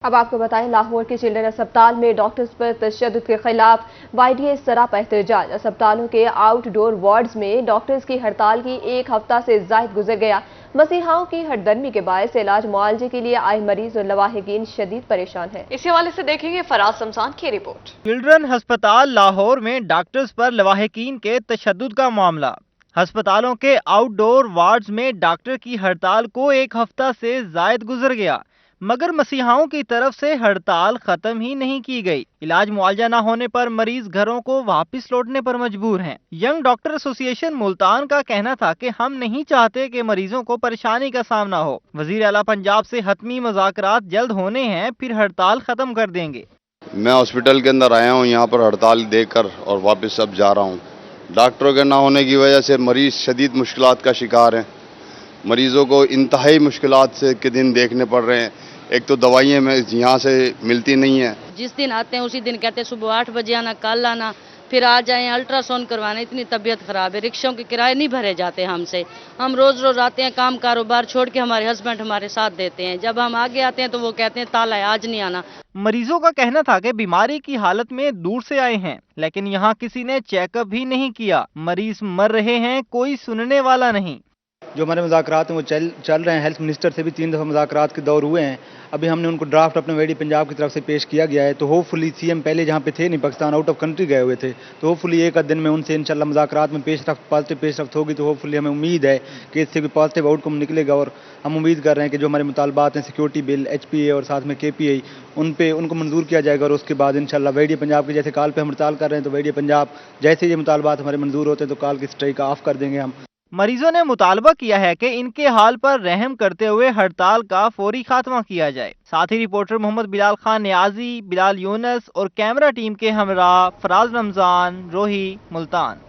अब आपको बताएं, लाहौर के चिल्ड्रन अस्पताल में डॉक्टर्स पर तशद्दुद के खिलाफ YDA सरापा एहतजाज। अस्पतालों के आउटडोर वार्ड्स में डॉक्टर्स की हड़ताल की एक हफ्ता से जायद गुजर गया। मसीहाओं की हड़दर्मी के बायस इलाज मुआवजे के लिए आए मरीज और लवाहिकीन शदीद परेशान हैं। इसी हवाले से देखेंगे फराज शमशान की रिपोर्ट। चिल्ड्रन अस्पताल लाहौर में डॉक्टर्स पर लवाहिकीन के तशद्दुद का मामला। अस्पतालों के आउटडोर वार्ड्स में डॉक्टर की हड़ताल को एक हफ्ता से जायद गुजर गया, मगर मसीहाओं की तरफ से हड़ताल खत्म ही नहीं की गई। इलाज मुआवजा न होने पर मरीज घरों को वापस लौटने पर मजबूर हैं। यंग डॉक्टर एसोसिएशन मुल्तान का कहना था कि हम नहीं चाहते कि मरीजों को परेशानी का सामना हो। वजीर आला पंजाब से हतमी मुज़ाकरात जल्द होने हैं, फिर हड़ताल खत्म कर देंगे। मैं हॉस्पिटल के अंदर आया हूँ यहाँ पर हड़ताल देकर और वापस अब जा रहा हूँ। डॉक्टरों के ना होने की वजह से मरीज शदीद मुश्किलात का शिकार हैं। मरीजों को इंतहाई मुश्किलात से के दिन देखने पड़ रहे हैं। एक तो दवाइयाँ में यहाँ से मिलती नहीं है। जिस दिन आते हैं उसी दिन कहते हैं सुबह 8 बजे आना, कल आना, फिर आ जाए अल्ट्रासाउंड करवाने। इतनी तबीयत खराब है, रिक्शों के किराए नहीं भरे जाते हमसे। हम रोज रोज आते हैं, काम कारोबार छोड़ के हमारे हस्बैंड हमारे साथ देते हैं। जब हम आगे आते हैं तो वो कहते हैं ताला है, आज नहीं आना। मरीजों का कहना था कि बीमारी की हालत में दूर से आए हैं, लेकिन यहाँ किसी ने चेकअप भी नहीं किया। मरीज मर रहे हैं, कोई सुनने वाला नहीं। जो हमारे मुज़ाकरात हैं वो चल रहे हैं। हेल्थ मिनिस्टर से भी 3 दफ़ा मुज़ाकरात के दौर हुए हैं। अभी हमने उनको ड्राफ्ट अपने वेडी पंजाब की तरफ से पेश किया गया है। तो होपफुली सीएम पहले जहाँ पे थे नहीं, पाकिस्तान आउट ऑफ कंट्री गए हुए थे, तो होपफुली एक आध दिन में उनसे इंशाल्लाह मुज़ाकरात में पॉजिटिव पेशरफ्त होगी। तो होपफुली हमें उम्मीद है कि इससे भी पॉजिटिव आउटकम निकलेगा। और हम उम्मीद कर रहे हैं कि जो हमारे मुतालबात हैं, सिक्योरिटी बिल, HPA और साथ में KPI, उनको मंजूर किया जाएगा। और उसके बाद इंशाल्लाह वेडी पंजाब की जैसे काल पे हम हड़ताल कर रहे हैं, तो वेडी पंजाब जैसे ये मुतालबात हमारे मंजूर होते हैं तो काल की स्ट्राइक ऑफ कर देंगे हम। मरीजों ने मुतालबा किया है कि इनके हाल पर रहम करते हुए हड़ताल का फौरी खात्मा किया जाए। साथ ही रिपोर्टर मोहम्मद बिलाल खान नियाजी, बिलाल यूनस और कैमरा टीम के हमरा फराज रमजान, रोही, मुल्तान।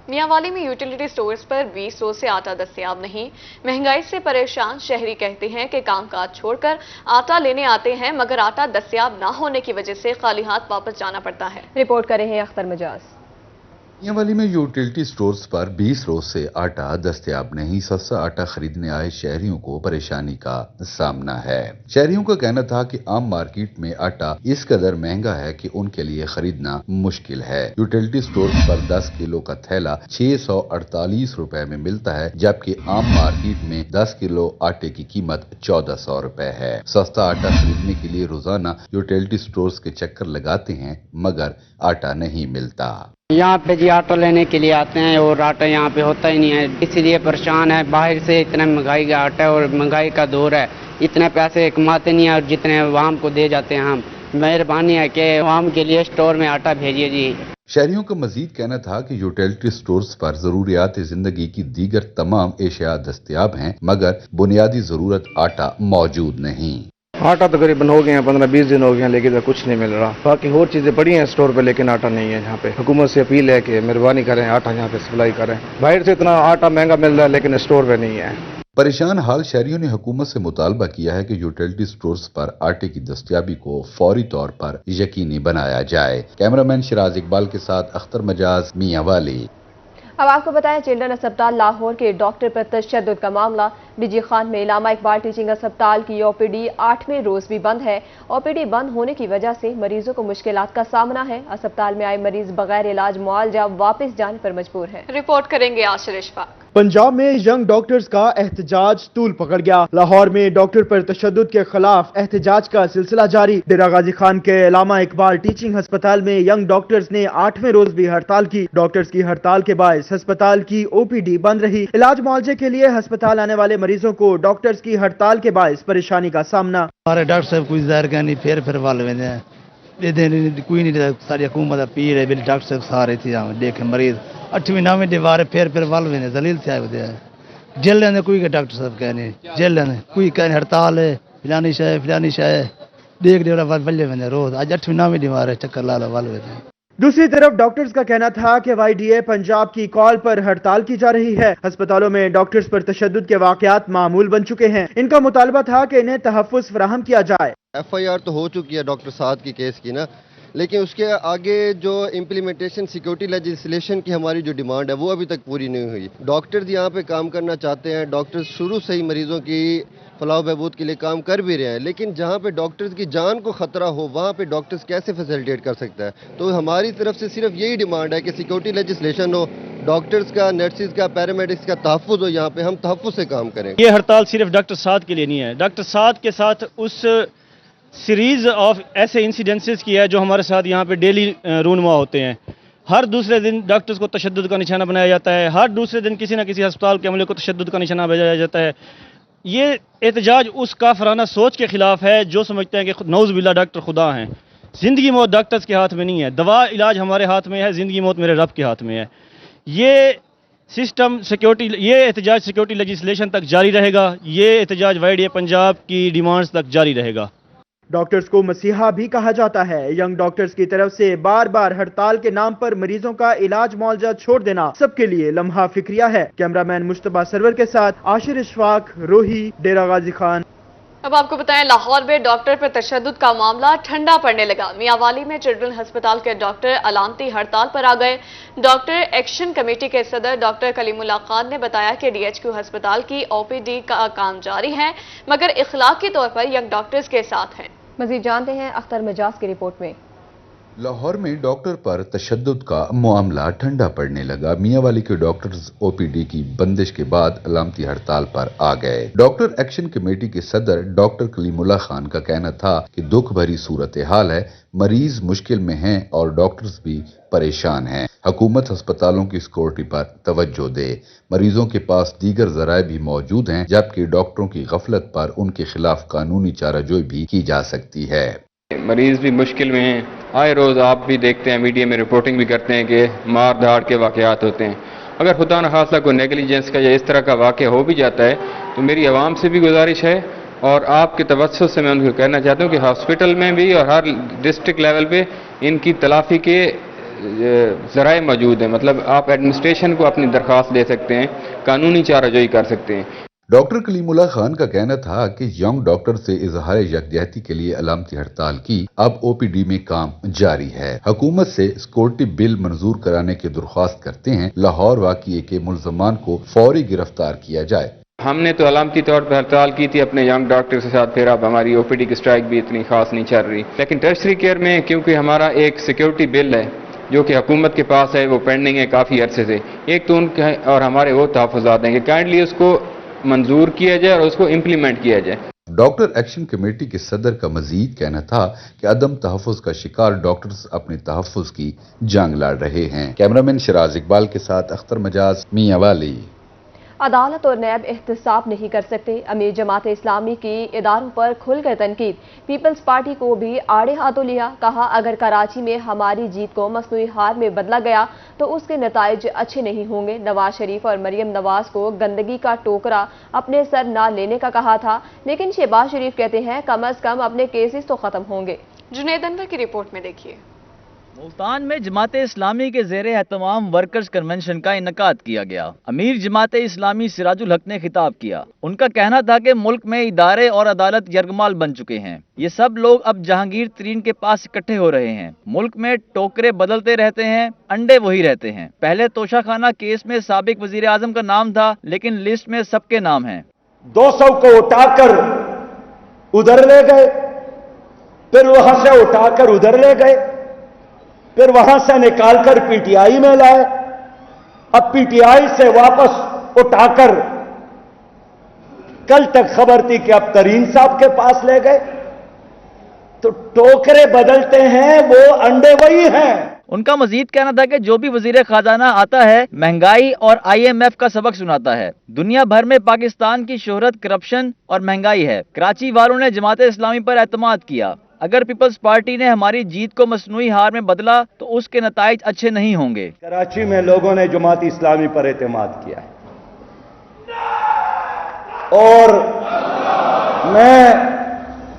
मियांवाली में यूटिलिटी स्टोर्स पर 20 रोज से आटा दस्तयाब नहीं। महंगाई से परेशान शहरी कहते हैं कि कामकाज छोड़कर आटा लेने आते हैं, मगर आटा दस्तयाब न होने की वजह से खाली हाथ वापस जाना पड़ता है। रिपोर्ट कर रहे हैं अख्तर मजाज। मियांवाली में यूटिलिटी स्टोर्स पर 20 रोज से आटा दस्तयाब नहीं। सस्ता आटा खरीदने आए शहरियों को परेशानी का सामना है। शहरियों का कहना था कि आम मार्केट में आटा इस कदर महंगा है कि उनके लिए खरीदना मुश्किल है। यूटिलिटी स्टोर्स पर 10 किलो का थैला 648 रुपए में मिलता है, जबकि आम मार्केट में 10 किलो आटे की कीमत 1400 रुपए है। सस्ता आटा खरीदने के लिए रोजाना यूटिलिटी स्टोर्स के चक्कर लगाते हैं, मगर आटा नहीं मिलता। यहाँ पे जी आटा लेने के लिए आते हैं और आटा यहाँ पे होता ही नहीं है, इसीलिए परेशान है। बाहर से इतना महंगाई का आटा है और महंगाई का दौर है, इतने पैसे कमाते नहीं है और जितने आवाम को दे जाते हैं हम। मेहरबानी है कि आवाम के लिए स्टोर में आटा भेजिए जी। शहरियों का मजीद कहना था कि यूटिलिटी स्टोर्स पर जरूरियात जिंदगी की दीगर तमाम एशिया दस्तयाब हैं, मगर बुनियादी जरूरत आटा मौजूद नहीं। आटा तकरीबन हो गए हैं 15-20 दिन हो गए हैं, लेकिन तो कुछ नहीं मिल रहा। बाकी और चीजें पड़ी हैं स्टोर पे, लेकिन आटा नहीं है यहाँ पे। हुकूमत से अपील है कि मेहरबानी करें, आटा यहाँ पे सप्लाई करें। बाहर से इतना आटा महंगा मिल रहा है, लेकिन स्टोर पे नहीं है। परेशान हाल शहरियों ने हुकूमत से मुतालबा किया है कि यूटिलिटी स्टोर्स पर आटे की दस्तयाबी को फौरी तौर पर यकीनी बनाया जाए। कैमरामैन शिराज इकबाल के साथ अख्तर मजाज, मियांवाली। अब आपको बताएं, चिल्ड्रन अस्पताल लाहौर के डॉक्टर पर तशद्दुद का मामला। बिजी खान में इलामा इकबाल टीचिंग अस्पताल की OPD 8वें रोज भी बंद है। OPD बंद होने की वजह से मरीजों को मुश्किलात का सामना है। अस्पताल में आए मरीज बगैर इलाज मुआवजा वापस जाने पर मजबूर हैं। रिपोर्ट करेंगे आशिर इशफाक। पंजाब में यंग डॉक्टर्स का एहतजाज तूल पकड़ गया। लाहौर में डॉक्टर पर तशद्दुद के खिलाफ एहतजाज का सिलसिला जारी। डेरा गाजी खान के इलामा इकबाल टीचिंग अस्पताल में यंग डॉक्टर्स ने 8वें रोज भी हड़ताल की। डॉक्टर्स की हड़ताल के बायस अस्पताल की OPD बंद रही। इलाज मुआवजे के लिए अस्पताल आने वाले मरीजों को डॉक्टर्स की हड़ताल के बायस परेशानी का सामना। हमारे डॉक्टर साहब कोई ज़ाहिर का नहीं, फिर वाल कोई नहीं, सारी हुकूमत पीड़ है। डॉक्टर साहब सारे थी देखे मरीज 8वीं 9वीं दीवार फिर वाल जलील से आए जेल लेने कोई के डॉक्टर साहब कहने जेल लेने कोई कहने हड़ताल है, फिलानी शाह देख बल्ले रोज आज 8वीं 9वीं दीवार है, चक्कर ला वाल। दूसरी तरफ डॉक्टर्स का कहना था कि YDA पंजाब की कॉल पर हड़ताल की जा रही है। अस्पतालों में डॉक्टर्स पर तशद्दुद के वाकयात मामूल बन चुके हैं। इनका मुतालबा था कि इन्हें तहफ़्फ़ुज़ फराहम किया जाए। FIR तो हो चुकी है डॉक्टर साद की केस की ना, लेकिन उसके आगे जो इम्प्लीमेंटेशन सिक्योरिटी लेजिस्लेशन की हमारी जो डिमांड है वो अभी तक पूरी नहीं हुई। डॉक्टर्स यहाँ पे काम करना चाहते हैं, डॉक्टर्स शुरू से ही मरीजों की فلاح و بہبود کے لیے کام کر بھی رہے ہیں، لیکن جہاں پہ ڈاکٹرز کی جان کو خطرہ ہو وہاں پہ ڈاکٹرز کیسے فیسیلیٹیٹ کر سکتا ہے؟ تو ہماری طرف سے صرف یہی ڈیمانڈ ہے کہ سیکورٹی لیجسلیشن ہو، ڈاکٹرز کا، نرسز کا، پیرامیڈکس کا تحفظ ہو، یہاں پہ ہم تحفظ سے کام کریں۔ یہ ہڑتال صرف ڈاکٹر سعد کے لیے نہیں ہے، ڈاکٹر سعد کے ساتھ اس سیریز آف ایسے انسیڈنسز کی ہے جو ہمارے ساتھ یہاں پہ ڈیلی رونما ہوتے ہیں۔ ہر دوسرے دن ڈاکٹرز کو تشدد کا نشانہ بنایا جاتا ہے، ہر دوسرے دن کسی نہ کسی ہسپتال کے عملے کو تشدد کا نشانہ بنایا جاتا ہے۔ یہ احتجاج اس کافرانہ سوچ کے خلاف ہے جو سمجھتے ہیں کہ نعوذ باللہ ڈاکٹر خدا ہیں۔ زندگی موت ڈاکٹرز کے ہاتھ میں نہیں ہے، دوا علاج ہمارے ہاتھ میں ہے، زندگی موت میرے رب کے ہاتھ میں ہے۔ یہ سسٹم سیکورٹی، یہ احتجاج سیکورٹی لیجسلیشن تک جاری رہے گا، یہ احتجاج YDA پنجاب کی ڈیمانڈز تک جاری رہے گا۔ ڈاکٹرز کو مسیحا بھی کہا جاتا ہے۔ ینگ ڈاکٹرز کی طرف سے بار بار ہڑتال کے نام پر مریضوں کا علاج معالجہ چھوڑ دینا سب کے لیے لمحہ فکریہ ہے۔ کیمرامین مشتبہ سرور کے ساتھ عاشر اشفاق، روہی، ڈیرہ غازی خان۔ اب آپ کو بتائیں، لاہور میں ڈاکٹر پر تشدد کا معاملہ ٹھنڈا پڑنے لگا۔ میاں والی میں چلڈرن ہسپتال کے ڈاکٹر علامتی ہڑتال پر آ گئے۔ ڈاکٹر ایکشن کمیٹی کے صدر ڈاکٹر کلیم اللہ خان نے بتایا کہ DHQ ہسپتال کی OPD کا کام جاری ہے، مگر اخلاقی طور پر ینگ ڈاکٹرز کے ساتھ ہیں۔ مزید جانتے ہیں اختر مجاز کی رپورٹ میں۔ لاہور میں ڈاکٹر پر تشدد کا معاملہ ٹھنڈا پڑنے لگا۔ میاں والی کے ڈاکٹرز OPD کی بندش کے بعد علامتی ہڑتال پر آ گئے۔ ڈاکٹر ایکشن کمیٹی کے صدر ڈاکٹر کلیم اللہ خان کا کہنا تھا کہ دکھ بھری صورتحال ہے، مریض مشکل میں ہیں اور ڈاکٹرز بھی پریشان ہیں۔ حکومت ہسپتالوں کی سیکورٹی پر توجہ دے۔ مریضوں کے پاس دیگر ذرائع بھی موجود ہیں، جبکہ ڈاکٹروں کی غفلت پر ان کے خلاف قانونی چارہ جوئی بھی کی جا سکتی ہے۔ مریض بھی مشکل میں ہیں، آئے روز آپ بھی دیکھتے ہیں، میڈیا میں رپورٹنگ بھی کرتے ہیں کہ مار دھاڑ کے واقعات ہوتے ہیں۔ اگر خدا نخواستہ کوئی نیگلیجنس کا یا اس طرح کا واقعہ ہو بھی جاتا ہے تو میری عوام سے بھی گزارش ہے اور آپ کے توسط سے میں ان کو کہنا چاہتا ہوں کہ ہاسپٹل میں بھی اور ہر ڈسٹرکٹ لیول پہ ان کی تلافی کے ذرائع موجود ہیں، مطلب آپ ایڈمنسٹریشن کو اپنی درخواست دے سکتے ہیں، قانونی چارہ جوئی کر سکتے ہیں۔ ڈاکٹر کلیم اللہ خان کا کہنا تھا کہ ینگ ڈاکٹر سے اظہار یکجہتی کے لیے علامتی ہڑتال کی، اب OPD میں کام جاری ہے۔ حکومت سے سیکورٹی بل منظور کرانے کی درخواست کرتے ہیں، لاہور واقعے کے ملزمان کو فوری گرفتار کیا جائے۔ ہم نے تو علامتی طور پر ہڑتال کی تھی اپنے ینگ ڈاکٹر کے ساتھ، پھر اب ہماری OPD کی اسٹرائک بھی اتنی خاص نہیں چل رہی، لیکن ٹرشری کیئر میں کیونکہ ہمارا ایک سیکورٹی بل ہے جو کہ حکومت کے پاس ہے، وہ پینڈنگ ہے کافی عرصے سے، ایک تو ان کے اور ہمارے وہ تحفظات ہیں کہ کائنڈلی اس کو منظور کیا جائے اور اس کو امپلیمنٹ کیا جائے۔ ڈاکٹر ایکشن کمیٹی کے صدر کا مزید کہنا تھا کہ عدم تحفظ کا شکار ڈاکٹرز اپنے تحفظ کی جنگ لڑ رہے ہیں۔ کیمرامین شراز اقبال کے ساتھ اختر مجاز، میاں والی۔ عدالت اور نیب احتساب نہیں کر سکتے، امیر جماعت اسلامی کی اداروں پر کھل کر تنقید۔ پیپلز پارٹی کو بھی آڑے ہاتھوں لیا، کہا اگر کراچی میں ہماری جیت کو مصنوعی ہار میں بدلا گیا تو اس کے نتائج اچھے نہیں ہوں گے۔ نواز شریف اور مریم نواز کو گندگی کا ٹوکرا اپنے سر نہ لینے کا کہا تھا، لیکن شہباز شریف کہتے ہیں کم از کم اپنے کیسز تو ختم ہوں گے۔ جنید انور کی رپورٹ میں دیکھیے۔ ملتان میں جماعت اسلامی کے زیر اہتمام ورکرز کنونشن کا انعقاد کیا گیا۔ امیر جماعت اسلامی سراج الحق نے خطاب کیا۔ ان کا کہنا تھا کہ ملک میں ادارے اور عدالت یرغمال بن چکے ہیں، یہ سب لوگ اب جہانگیر ترین کے پاس اکٹھے ہو رہے ہیں۔ ملک میں ٹوکرے بدلتے رہتے ہیں، انڈے وہی رہتے ہیں۔ پہلے توشہ خانہ کیس میں سابق وزیر اعظم کا نام تھا، لیکن لسٹ میں سب کے نام ہیں۔ 200 کو اٹھا کر ادھر لے گئے، پھر وہاں سے اٹھا کر ادھر لے گئے، پھر وہاں سے نکال کر PTI میں لائے، اب PTI سے واپس اٹھا کر کل تک خبر تھی کہ اب ترین صاحب کے پاس لے گئے۔ تو ٹوکرے بدلتے ہیں، وہ انڈے وہی ہیں۔ ان کا مزید کہنا تھا کہ جو بھی وزیر خزانہ آتا ہے مہنگائی اور IMF کا سبق سناتا ہے۔ دنیا بھر میں پاکستان کی شہرت کرپشن اور مہنگائی ہے۔ کراچی والوں نے جماعت اسلامی پر اعتماد کیا۔ اگر پیپلز پارٹی نے ہماری جیت کو مصنوعی ہار میں بدلا تو اس کے نتائج اچھے نہیں ہوں گے۔ کراچی میں لوگوں نے جماعت اسلامی پر اعتماد کیا ہے اور میں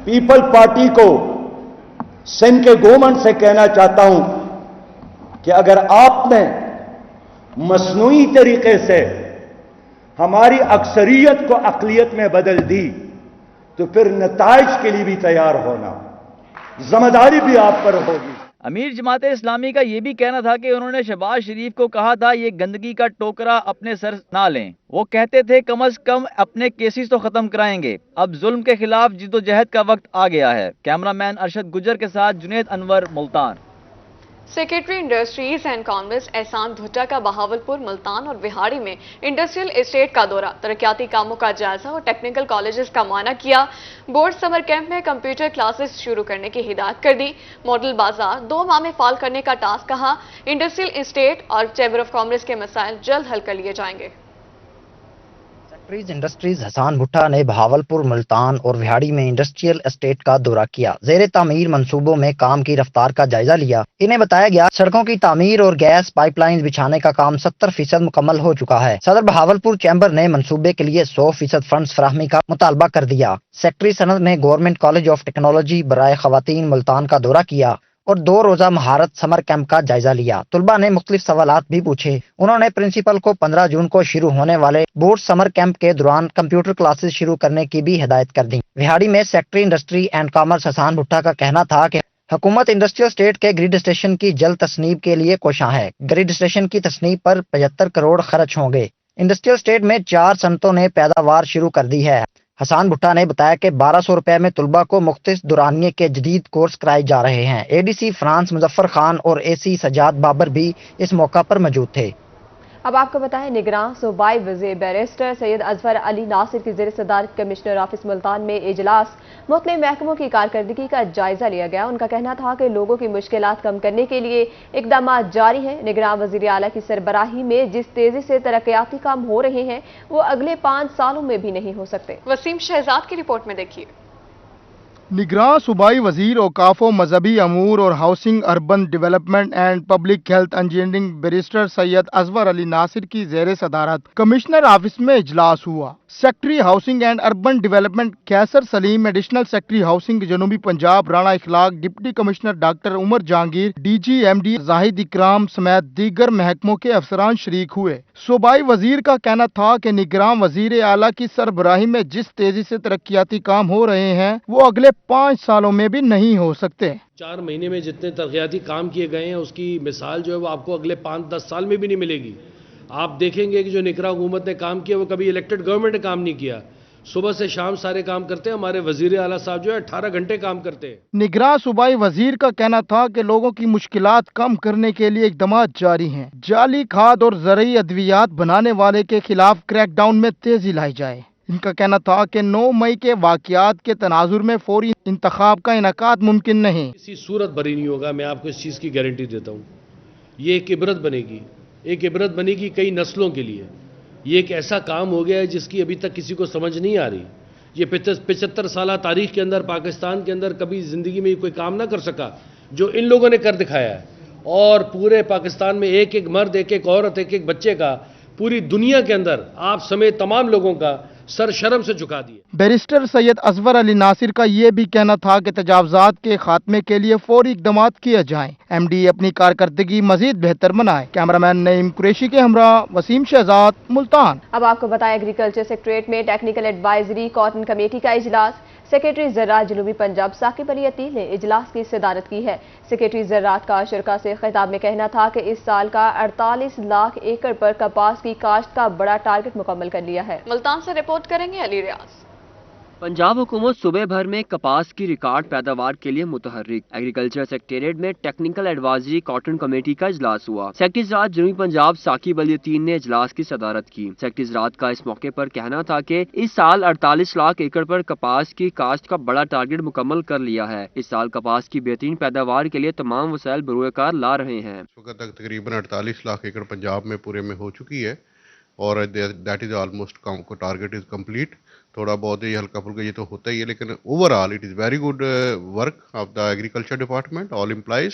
پیپل پارٹی کو سندھ کے گورنمنٹ سے کہنا چاہتا ہوں کہ اگر آپ نے مصنوعی طریقے سے ہماری اکثریت کو اقلیت میں بدل دی تو پھر نتائج کے لیے بھی تیار ہونا، ذمہ داری بھی آپ پر ہوگی۔ امیر جماعت اسلامی کا یہ بھی کہنا تھا کہ انہوں نے شہباز شریف کو کہا تھا یہ گندگی کا ٹوکرا اپنے سر نہ لیں. وہ کہتے تھے کم از کم اپنے کیسز تو ختم کرائیں گے. اب ظلم کے خلاف جدوجہد کا وقت آ گیا ہے. کیمرہ مین ارشد گجر کے ساتھ Junaid Anwar, Multan. Secretary industries and commerce Ehsan Bhutta کا بہاولپور، ملتان اور بہاڑی میں انڈسٹریل اسٹیٹ کا دورہ، ترقیاتی کاموں کا جائزہ اور ٹیکنیکل کالجز کا معائنہ کیا. بورڈ سمر کیمپ میں کمپیوٹر کلاسز شروع کرنے کی ہدایت کر دی. ماڈل بازار 2 ماہ میں فعال کرنے کا ٹاسک کہا. انڈسٹریل اسٹیٹ اور چیمبر آف کامرس کے مسائل جلد حل کر لیے جائیں گے. انڈسٹریز احسان بھٹا نے بہاولپور، ملتان اور وہاڑی میں انڈسٹریل اسٹیٹ کا دورہ کیا. زیر تعمیر منصوبوں میں کام کی رفتار کا جائزہ لیا. انہیں بتایا گیا سڑکوں کی تعمیر اور گیس پائپ لائنز بچھانے کا کام 70% مکمل ہو چکا ہے. صدر بہاولپور چیمبر نے منصوبے کے لیے 100% فنڈز فراہمی کا مطالبہ کر دیا. سیکٹری سند نے گورنمنٹ کالج آف ٹیکنالوجی برائے خواتین ملتان کا دورہ کیا اور 2 روزہ مہارت سمر کیمپ کا جائزہ لیا. طلباء نے مختلف سوالات بھی پوچھے. انہوں نے پرنسپل کو 15 جون کو شروع ہونے والے بورڈ سمر کیمپ کے دوران کمپیوٹر کلاسز شروع کرنے کی بھی ہدایت کر دی. وہاڑی میں secretary industry and commerce Ehsan Bhutta کا کہنا تھا کہ حکومت انڈسٹریل اسٹیٹ کے گریڈ اسٹیشن کی جلد تصنیب کے لیے کوشاں ہے. گریڈ اسٹیشن کی تصنیب پر 75 کروڑ خرچ ہوں گے. انڈسٹریل اسٹیٹ میں 4 صنعتوں نے پیداوار شروع کر دی ہے. حسان بھٹا نے بتایا کہ 1200 روپے میں طلباء کو مختص دورانیے کے جدید کورس کرائے جا رہے ہیں. A D C finance Muzaffar Khan اور اے سی سجاد بابر بھی اس موقع پر موجود تھے. اب آپ کو بتائیں نگراں صوبائی وزیر بیرسٹر سید اصغر علی ناصر کی زیر صدارت کمشنر آفس ملتان میں اجلاس، مختلف محکموں کی کارکردگی کا جائزہ لیا گیا. ان کا کہنا تھا کہ لوگوں کی مشکلات کم کرنے کے لیے اقدامات جاری ہیں. نگراں وزیر اعلیٰ کی سربراہی میں جس تیزی سے ترقیاتی کام ہو رہے ہیں وہ اگلے 5 سالوں میں بھی نہیں ہو سکتے. وسیم شہزاد کی رپورٹ میں دیکھیے. نگراں صوبائی وزیر اوقاف و مذہبی امور اور housing, urban development and public health engineering barrister Syed Asghar Ali Nasir کی زیر صدارت کمشنر آفس میں اجلاس ہوا. Secretary housing and urban development Qaiser Saleem, additional secretary housing جنوبی Punjab Rana Akhlaq, deputy commissioner doctor Umar Jahangir, D G M D Zahid Ikram سمیت دیگر محکموں کے افسران شریک ہوئے. صوبائی وزیر کا کہنا تھا کہ نگراں وزیر اعلیٰ کی سربراہی میں جس تیزی سے ترقیاتی کام ہو رہے ہیں وہ اگلے 5 سالوں میں بھی نہیں ہو سکتے. 4 مہینے میں جتنے ترقیاتی کام کیے گئے ہیں اس کی مثال جو ہے وہ آپ کو اگلے 5-10 سال میں بھی نہیں ملے گی. آپ دیکھیں گے کہ جو نگراں حکومت نے کام کیا وہ کبھی الیکٹڈ گورنمنٹ نے کام نہیں کیا. صبح سے شام سارے کام کرتے ہیں. ہمارے وزیر اعلیٰ صاحب جو ہے 18 گھنٹے کام کرتے ہیں. نگراں صوبائی وزیر کا کہنا تھا کہ لوگوں کی مشکلات کم کرنے کے لیے اقدامات جاری ہیں. جعلی کھاد اور زرعی ادویات بنانے والے کے خلاف کریک ڈاؤن میں تیزی لائی جائے. ان کا کہنا تھا کہ 9 مئی کے واقعات کے تناظر میں فوری انتخاب کا انعقاد ممکن نہیں. کسی صورت بری نہیں ہوگا. میں آپ کو اس چیز کی گارنٹی دیتا ہوں. یہ ایک عبرت بنے گی، ایک عبرت بنے گی کئی نسلوں کے لیے. یہ ایک ایسا کام ہو گیا ہے جس کی ابھی تک کسی کو سمجھ نہیں آ رہی. یہ 75 سالہ تاریخ کے اندر پاکستان کے اندر کبھی زندگی میں کوئی کام نہ کر سکا جو ان لوگوں نے کر دکھایا ہے. اور پورے پاکستان میں ایک ایک مرد، ایک ایک عورت، ایک ایک بچے کا پوری دنیا کے اندر آپ سمیت تمام لوگوں کا سر شرم سے جھکا دیے. بیرسٹر سید اصغر علی ناصر کا یہ بھی کہنا تھا کہ تجاوزات کے خاتمے کے لیے فوری اقدامات کیے جائیں. ایم ڈی اپنی کارکردگی مزید بہتر بنائے. کیمرامین نعیم قریشی کے ہمراہ وسیم شہزاد، ملتان. اب آپ کو بتائیں ایگریکلچر سیکریٹریٹ میں ٹیکنیکل ایڈوائزری کاٹن کمیٹی کا اجلاس. سیکریٹری زراعت جنوبی پنجاب ثاقب علی عطیل نے اجلاس کی صدارت کی ہے. سیکریٹری زراعت کا شرکاء سے خطاب میں کہنا تھا کہ اس سال کا 48 لاکھ ایکڑ پر کپاس کی کاشت کا بڑا ٹارگٹ مکمل کر لیا ہے. ملتان سے رپورٹ کریں گے علی ریاض. پنجاب حکومت صوبے بھر میں کپاس کی ریکارڈ پیداوار کے لیے متحرک. ایگریکلچر سیکریٹریٹ میں ٹیکنیکل ایڈوائزری کاٹن کمیٹی کا اجلاس ہوا. سیکرٹری زراعت جنوبی پنجاب ثاقب علی عطیل نے اجلاس کی صدارت کی. سیکرٹری زراعت کا اس موقع پر کہنا تھا کہ اس سال 48 لاکھ ایکڑ پر کپاس کی کاشت کا بڑا ٹارگٹ مکمل کر لیا ہے. اس سال کپاس کی بہترین پیداوار کے لیے تمام وسائل بروئے کار لا رہے ہیں. اس وقت تک تقریباً 48 لاکھ ایکڑ پنجاب میں پورے میں ہو چکی ہے اور that is almost target is complete. تھوڑا بہت ہی ہلکا پھلکا یہ تو ہوتا ہی ہے لیکن overall it is very good work of the agriculture department. All employees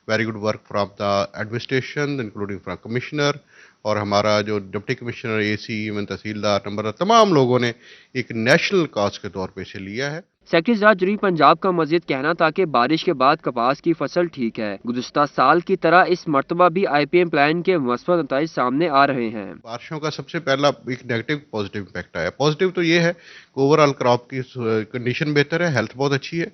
very good work from the administration including from commissioner اور ہمارا جو deputy commissioner, A C, even tehsildar, numberdar, تمام لوگوں نے ایک نیشنل کاز کے طور پہ اسے لیا ہے. سیکرٹری زراعت جنوبی پنجاب کا مزید کہنا تھا کہ بارش کے بعد کپاس کی فصل ٹھیک ہے. گزشتہ سال کی طرح اس مرتبہ بھی آئی پی ایم پلان کے مثبت نتائج سامنے آ رہے ہیں. بارشوں کا سب سے پہلا ایک نیگیٹو پازیٹیو امپیکٹ آیا. پازیٹیو تو یہ ہے کہ اوور آل کراپ کی کنڈیشن بہتر ہے، ہیلتھ بہت اچھی ہے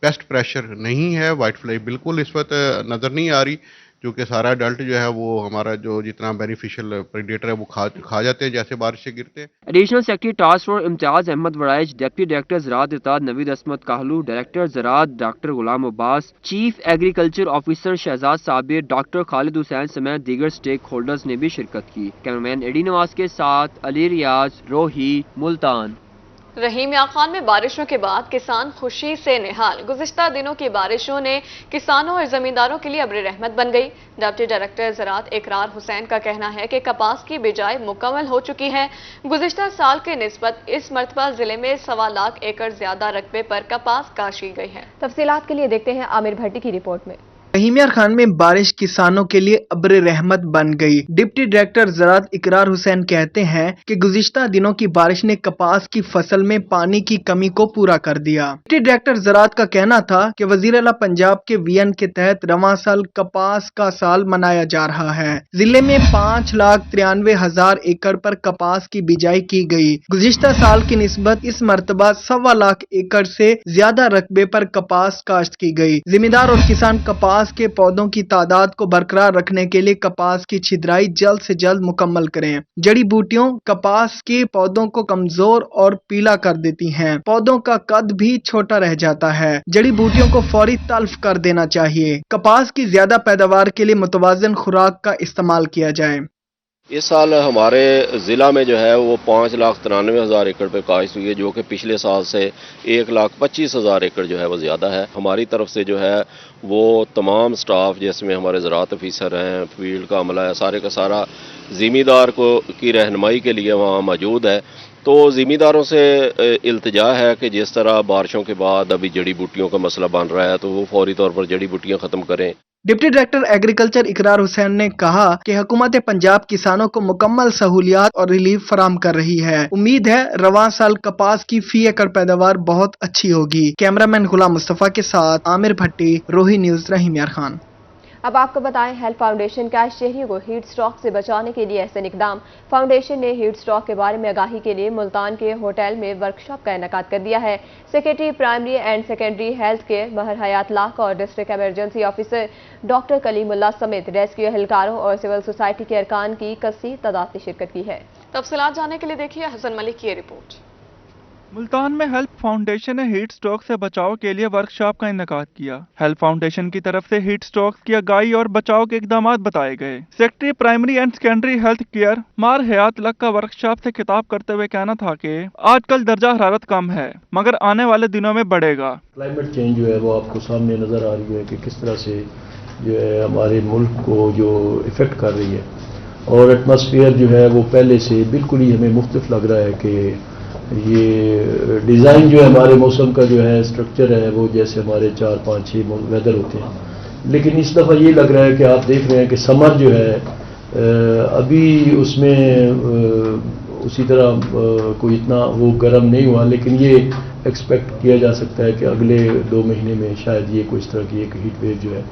पेस्ट प्रेशर नहीं है, वाइट फ्लाई बिल्कुल इस वक्त नज़र नहीं आ रही, क्योंकि सारा अडल्ट जो है वो हमारा जो जितना बेनिफिशियल प्रेडेटर है वो खा जाते हैं जैसे बारिश से गिरते हैं। Additional secretary task force Imtiaz Ahmad Warraich, deputy director ज़राअत इत्ताद नवीद असमत काहलू, डायरेक्टर ज़राअत doctor Ghulam Abbas, chief agriculture officer Shahzad Sabir, doctor Khalid Hussain समेत दीगर स्टेक होल्डर्स ने भी शिरकत की। कैमरामैन एडी नवाज के साथ अली रियाज, रोही, मुल्तान। रहीम या खान में बारिशों के बाद किसान खुशी से निहाल। गुज़िश्ता दिनों की बारिशों ने किसानों और जमींदारों के लिए अब्र रहमत बन गई। डिप्टी डायरेक्टर ज़राअत इकरार हुसैन का कहना है कि कपास की बिजाई मुकम्मल हो चुकी है। गुज़िश्ता साल के निस्बत इस मरतबा जिले में 1.25 लाख एकड़ ज्यादा रकबे पर कपास काशी गई है। तफसीलात के लिए देखते हैं आमिर भट्टी की रिपोर्ट में। रहीम यार खान में बारिश किसानों के लिए अब्र रहमत बन गई। डिप्टी डायरेक्टर ज़राअत इकरार हुसैन कहते हैं कि गुज़िश्ता दिनों की बारिश ने कपास की फसल में पानी की कमी को पूरा कर दिया। डिप्टी डायरेक्टर ज़राअत का कहना था कि वज़ीर आला पंजाब के विजन के तहत रवां साल कपास का साल मनाया जा रहा है। जिले में 5,93,000 एकड़ पर कपास की बिजाई की गई। गुज़िश्ता साल की निस्बत इस मरतबा 1.25 लाख एकड़ से ज्यादा रकबे पर कपास काश्त की गई। जिम्मेदार और किसान कपास के पौधों की तादाद को बरकरार रखने के लिए कपास की छिदराई जल्द से जल्द मुकम्मल करें। जड़ी बूटियों कपास के पौधों को कमजोर और पीला कर देती हैं। पौधों का कद भी छोटा रह जाता है। जड़ी बूटियों को फौरी तल्फ कर देना चाहिए। कपास की ज्यादा पैदावार के लिए मुतवाज़िन खुराक का इस्तेमाल किया जाए। इस साल हमारे ज़िला में जो है वो 5,93,000 एकड़ पे काश्त हुई है, जो कि पिछले साल से 1,25,000 एकड़ जो है वो ज़्यादा है। हमारी तरफ से जो है वो तमाम स्टाफ जिसमें हमारे ज़राअत ऑफिसर हैं, फील्ड का अमला है, सारे का सारा ज़िम्मेदार को की रहनुमाई के लिए वहाँ मौजूद है। तो ज़िम्मेदारों से इल्तिजा है कि जिस तरह बारिशों के बाद अभी जड़ी बूटियों का मसला बन रहा है तो वो फौरी तौर पर जड़ी बूटियाँ ख़त्म करें। डिप्टी डायरेक्टर एग्रीकल्चर इकरार हुसैन ने कहा कि हुकूमत पंजाब किसानों को मुकम्मल सहूलियात और रिलीफ फराम कर रही है। उम्मीद है रवां साल कपास की फी एकड़ पैदावार बहुत अच्छी होगी। कैमरामैन गुलाम मुस्तफा के साथ आमिर भट्टी, रोही न्यूज, रहीम यार खान। अब आपको बताएं, हेल्थ फाउंडेशन का शहरियों को हीट स्ट्रोक से बचाने के लिए ऐसे इकदाम। फाउंडेशन ने हीट स्ट्रोक के बारे में आगाही के लिए मुल्तान के होटल में वर्कशॉप का इनेकाद कर दिया है। Secretary primary and secondary health के महर हयात लाख और district emergency officer doctor Kalimullah समेत रेस्क्यू एहलकारों और सिविल सोसाइटी के अरकान की कसीर तादाद ने शिरकत की है। तफसीलात जानने के लिए देखिए हसन मलिक की रिपोर्ट। मुल्तान में हेल्थ फाउंडेशन ने हीट स्ट्रोक से बचाव के लिए वर्कशॉप का इनेकाद किया। हेल्थ फाउंडेशन की तरफ से हीट स्ट्रोक की आगाही और बचाव के इकदाम बताए गए। Secretary primary and secondary health care मार हयात लक का वर्कशॉप से खिताब करते हुए कहना था कि आजकल दर्जा हरारत कम है मगर आने वाले दिनों में बढ़ेगा। क्लाइमेट चेंज जो है वो आपको सामने नजर आ रही है कि किस तरह से जो है हमारे मुल्क को जो इफेक्ट कर रही है, और एटमॉस्फेयर जो है वो पहले से बिल्कुल ही हमें मुख्तलिफ लग रहा है कि ये डिज़ाइन जो है हमारे मौसम का जो है स्ट्रक्चर है वो जैसे हमारे 4, 5, 6 वेदर होते हैं, लेकिन इस दफ़ा ये लग रहा है कि आप देख रहे हैं कि समर जो है अभी उसमें उसी तरह कोई इतना वो गर्म नहीं हुआ, लेकिन ये एक्सपेक्ट किया जा सकता है कि अगले 2 महीने में शायद ये कोई इस तरह की एक हीट वेव जो है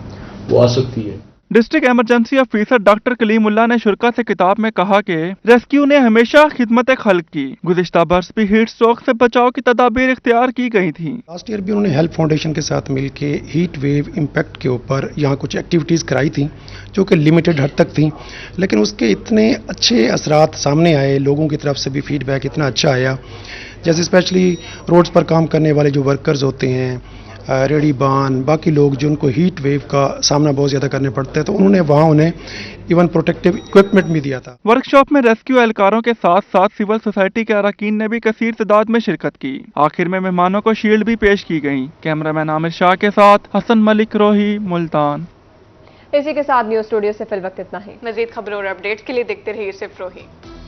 वो आ सकती है। District emergency officer doctor Kalimullah ने शुरा से किताब में कहा कि रेस्क्यू ने हमेशा खिदमत खल्क की। गुज़िश्ता बरस भी हीट स्ट्रोक से बचाव की तदाबीर इख्तियार की गई थी। लास्ट ईयर भी उन्होंने हेल्थ फाउंडेशन के साथ मिलके हीट वेव इम्पैक्ट के ऊपर यहाँ कुछ एक्टिविटीज़ कराई थी जो कि लिमिटेड हद तक थी, लेकिन उसके इतने अच्छे असरात सामने आए, लोगों की तरफ से भी फीडबैक इतना अच्छा आया। जैसे स्पेशली रोड्स पर काम करने वाले जो वर्कर्स होते हैं, रेडी बान, बाकी लोग जिनको हीट वेव का सामना बहुत ज़्यादा करने पड़ता है, तो उन्होंने वहाँ उन्हें इवन प्रोटेक्टिव इक्विपमेंट भी दिया था। वर्कशॉप में रेस्क्यू एहलकारों के साथ साथ सिविल सोसाइटी के अरकान ने भी कसीर तादाद में शिरकत की। आखिर में मेहमानों को शील्ड भी पेश की गई। कैमरामैन आमिर शाह के साथ हसन मलिक, रोही, मुल्तान। इसी के साथ न्यूज स्टूडियो से फिल वक्त इतना ही। मजीद खबरों और अपडेट्स के लिए देखते रहिए सिर्फ रोही।